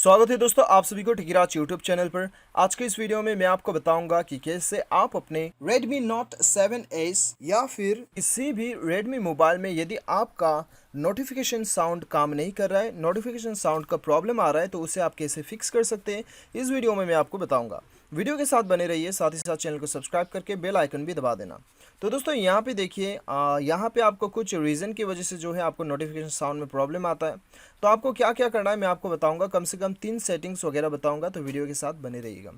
स्वागत है दोस्तों आप सभी को ठिकराज यूट्यूब चैनल पर। आज के इस वीडियो में मैं आपको बताऊंगा कि कैसे आप अपने Redmi Note 7S या फिर किसी भी Redmi मोबाइल में यदि आपका नोटिफिकेशन साउंड काम नहीं कर रहा है, नोटिफिकेशन साउंड का प्रॉब्लम आ रहा है, तो उसे आप कैसे फिक्स कर सकते हैं इस वीडियो में मैं आपको बताऊंगा। वीडियो के साथ बने रहिए, साथ ही साथ चैनल को सब्सक्राइब करके बेल आइकन भी दबा देना। तो दोस्तों यहाँ पे देखिए, यहाँ पे आपको कुछ रीज़न की वजह से जो है आपको नोटिफिकेशन साउंड में प्रॉब्लम आता है। तो आपको क्या क्या करना है मैं आपको बताऊंगा, कम से कम 3 सेटिंग्स वगैरह बताऊंगा, तो वीडियो के साथ बने रहिएगा।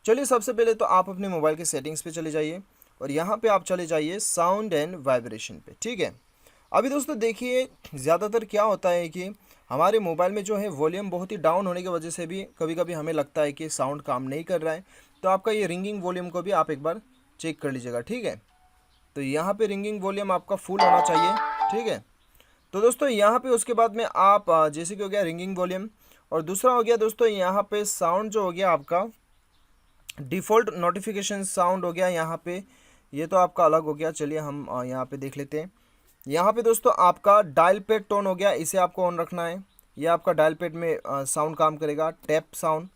चलिए सबसे पहले तो आप अपने मोबाइल के सेटिंग्स पे चले जाइए और यहाँ पे आप चले जाइए साउंड एंड वाइब्रेशन पे। ठीक है, अभी दोस्तों देखिए ज़्यादातर क्या होता है कि हमारे मोबाइल में जो है वॉल्यूम बहुत ही डाउन होने की वजह से भी कभी कभी हमें लगता है कि साउंड काम नहीं कर रहा है। तो आपका ये रिंगिंग वॉल्यूम को भी आप एक बार चेक कर लीजिएगा। ठीक है, तो यहाँ पे रिंगिंग वॉल्यूम आपका फुल होना चाहिए। ठीक है, तो दोस्तों यहाँ पे उसके बाद में आप जैसे कि हो गया रिंगिंग वॉल्यूम, और दूसरा हो गया दोस्तों यहाँ पे साउंड जो हो गया आपका डिफ़ॉल्ट नोटिफिकेशन साउंड हो गया यहाँ पे, ये तो आपका अलग हो गया। चलिए हम यहाँ पे देख लेते हैं। यहाँ पे दोस्तों आपका डायल पैड टोन हो गया, इसे आपको ऑन रखना है। ये आपका डायल पैड में साउंड काम करेगा, टैप साउंड,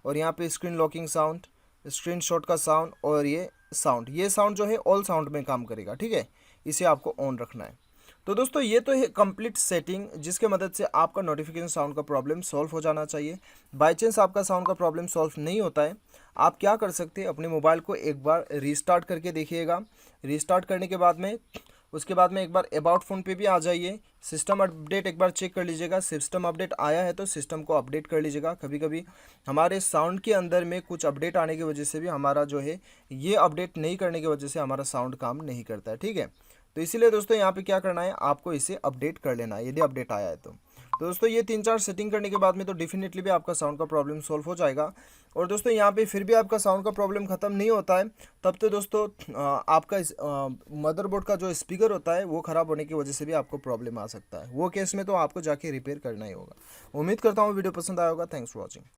और यहाँ पे screen locking sound, screen shot का साउंड, और ये साउंड जो है ऑल साउंड में काम करेगा। ठीक है, इसे आपको ऑन रखना है। तो दोस्तों ये तो है कंप्लीट सेटिंग, जिसके मदद से आपका नोटिफिकेशन साउंड का प्रॉब्लम सॉल्व हो जाना चाहिए। बाय चांस आपका साउंड का प्रॉब्लम सॉल्व नहीं होता है, आप क्या कर सकते हैं, अपने मोबाइल को एक बार रीस्टार्ट करके देखिएगा। रीस्टार्ट करने के बाद में उसके बाद में एक बार अबाउट फ़ोन पे भी आ जाइए, सिस्टम अपडेट एक बार चेक कर लीजिएगा। सिस्टम अपडेट आया है तो सिस्टम को अपडेट कर लीजिएगा। कभी कभी हमारे साउंड के अंदर में कुछ अपडेट आने की वजह से भी हमारा जो है ये अपडेट नहीं करने की वजह से हमारा साउंड काम नहीं करता है। ठीक है, तो इसीलिए दोस्तों यहाँ पे क्या करना है, आपको इसे अपडेट कर लेना है यदि अपडेट आया है तो दोस्तों ये 3-4 सेटिंग करने के बाद में तो डेफिनेटली भी आपका साउंड का प्रॉब्लम सॉल्व हो जाएगा। और दोस्तों यहाँ पे फिर भी आपका साउंड का प्रॉब्लम ख़त्म नहीं होता है, तब तो दोस्तों आपका मदरबोर्ड का जो स्पीकर होता है वो ख़राब होने की वजह से भी आपको प्रॉब्लम आ सकता है। वो केस में तो आपको जाके रिपेयर करना ही होगा। उम्मीद करता हूँ वीडियो पसंद आया होगा। Thanks for watching.